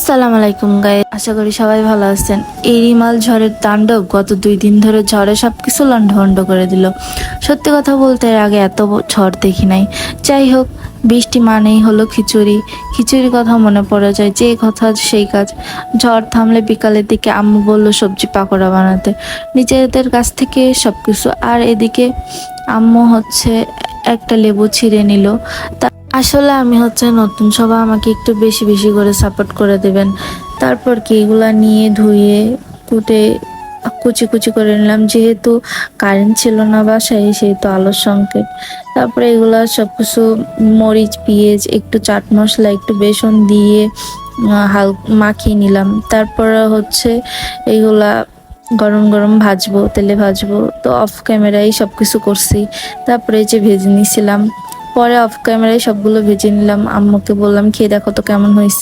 আসসালামু আলাইকুম গাইস, আশা করি সবাই ভালো আছেন। এই রিমাল ঝড়ের তাণ্ডব গত 2 দিন ধরে ঝড়ে সবকিছু লন্ডভন্ড করে দিল। সত্যি কথা বলতে এর আগে এত ঝড় দেখি নাই। যাই হোক, বৃষ্টি মানেই হলো খিচুড়ি। খিচুড়ির কথা মনে পড়ে যায়, যে কথা সেই কাজ। ঝড় থামলে বিকালের দিকে আম্মু বলল সবজি পাকোড়া বানাতে, নিজেদের কাছ থেকে সবকিছু। আর এদিকে আম্মু একটা লেবু ছিঁড়ে নিল। আসলে আমি নতুন, সবাই আমাকে একটু বেশি বেশি করে সাপোর্ট করে দেবেন। তারপর কি এগুলা নিয়ে ধুয়ে কুটে কুচি কুচি করে নিলাম, যেহেতু কারেন্ট ছিল না বাসায়, সেহেতু আলোর সংকেত। তারপরে এগুলা সবকিছু মরিচ, পেঁয়াজ, একটু চাট মশলা, একটু বেসন দিয়ে হাল মাখিয়ে নিলাম। তারপরে এগুলা গরম গরম ভাজবো, তেলে ভাজবো। তো অফ ক্যামেরায় সবকিছু করছি। তারপরে যে ভেজে নিছিলাম, পরে অফ ক্যামেরায় সবগুলো ভেজে নিলাম। আম্মুকে বললাম খেয়ে দেখো তো কেমন হয়েছে।